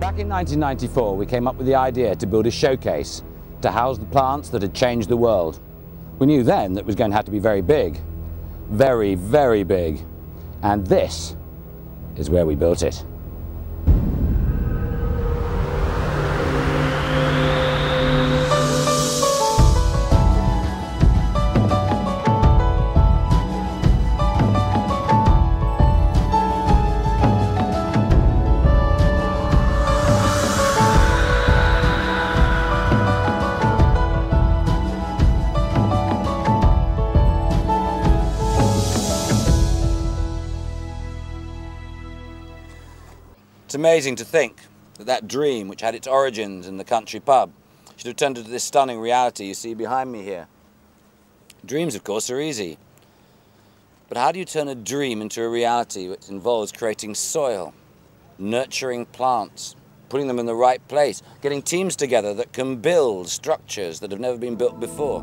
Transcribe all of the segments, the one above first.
Back in 1994, we came up with the idea to build a showcase to house the plants that had changed the world. We knew then that it was going to have to be very big. Very, very big. And this is where we built it. It's amazing to think that that dream, which had its origins in the country pub, should have turned into this stunning reality you see behind me here. Dreams, of course, are easy. But how do you turn a dream into a reality which involves creating soil, nurturing plants, putting them in the right place, getting teams together that can build structures that have never been built before?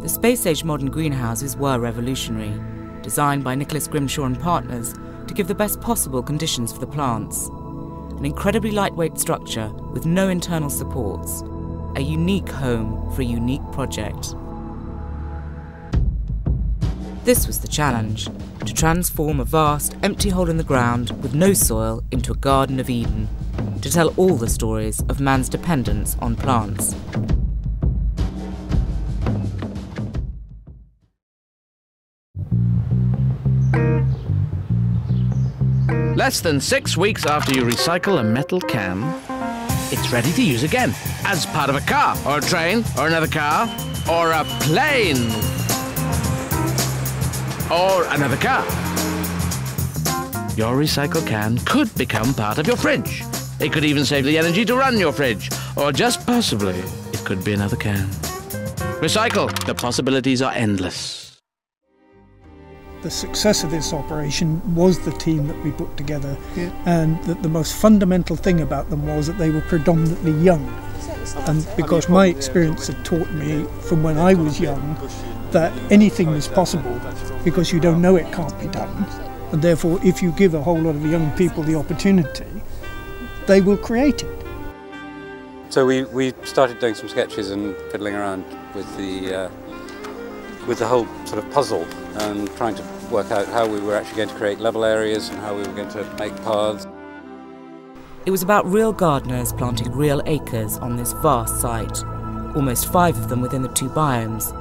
The space-age modern greenhouses were revolutionary, designed by Nicholas Grimshaw and partners to give the best possible conditions for the plants. An incredibly lightweight structure with no internal supports. A unique home for a unique project. This was the challenge, to transform a vast, empty hole in the ground with no soil into a Garden of Eden, to tell all the stories of man's dependence on plants. Less than 6 weeks after you recycle a metal can, it's ready to use again, as part of a car, or a train, or another car, or a plane, or another car. Your recycled can could become part of your fridge. It could even save the energy to run your fridge, or just possibly, it could be another can. Recycle, the possibilities are endless. The success of this operation was the team that we put together, and that the most fundamental thing about them was that they were predominantly young. And because my experience had taught me from when I was young that anything was possible because you don't know it can't be done. And therefore, if you give a whole lot of young people the opportunity, they will create it. So we started doing some sketches and fiddling around with the whole sort of puzzle and trying to work out how we were actually going to create level areas and how we were going to make paths. It was about real gardeners planting real acres on this vast site, almost 5 of them within the 2 biomes.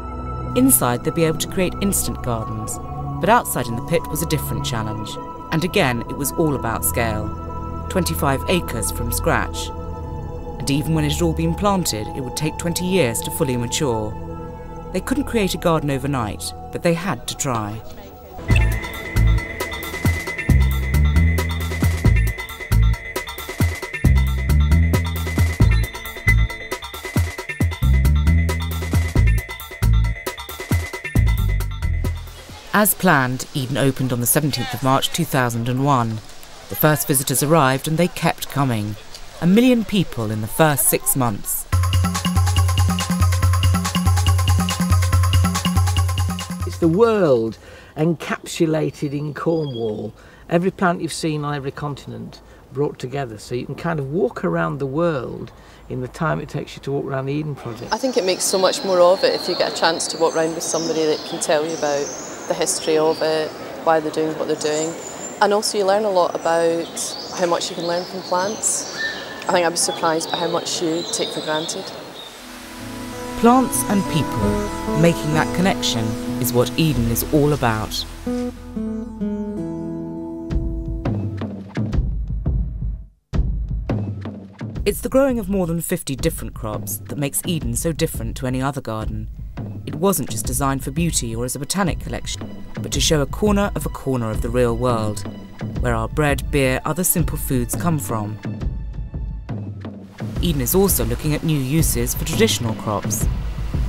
Inside they'd be able to create instant gardens, but outside in the pit was a different challenge. And again, it was all about scale. 25 acres from scratch. And even when it had all been planted, it would take 20 years to fully mature. They couldn't create a garden overnight, but they had to try. As planned, Eden opened on the 17th of March 2001. The first visitors arrived and they kept coming. 1 million people in the first 6 months. It's the world encapsulated in Cornwall. Every plant you've seen on every continent brought together, so you can kind of walk around the world in the time it takes you to walk around the Eden project. I think it makes so much more of it if you get a chance to walk around with somebody that can tell you about the history of it, why they're doing what they're doing. And also you learn a lot about how much you can learn from plants. I think I was surprised by how much you take for granted. Plants and people, making that connection is what Eden is all about. It's the growing of more than 50 different crops that makes Eden so different to any other garden. It wasn't just designed for beauty or as a botanic collection, but to show a corner of the real world, where our bread, beer, other simple foods come from. Eden is also looking at new uses for traditional crops.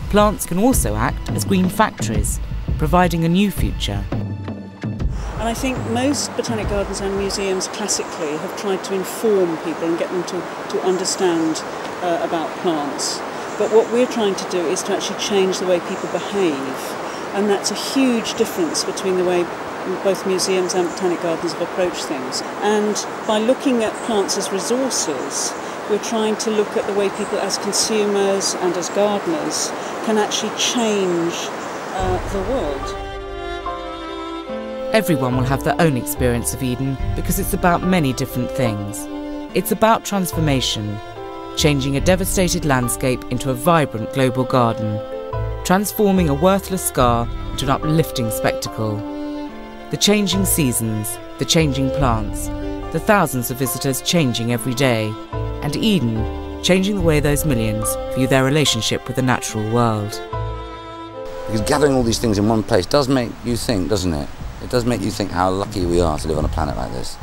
Plants can also act as green factories, providing a new future. And I think most botanic gardens and museums classically have tried to inform people and get them to understand about plants. But what we're trying to do is to actually change the way people behave. And that's a huge difference between the way both museums and botanic gardens have approached things. And by looking at plants as resources, we're trying to look at the way people as consumers and as gardeners can actually change the world. Everyone will have their own experience of Eden because it's about many different things. It's about transformation, changing a devastated landscape into a vibrant global garden, transforming a worthless scar into an uplifting spectacle. The changing seasons, the changing plants, the thousands of visitors changing every day, and Eden changing the way those millions view their relationship with the natural world. Because gathering all these things in one place does make you think, doesn't it? It does make you think how lucky we are to live on a planet like this.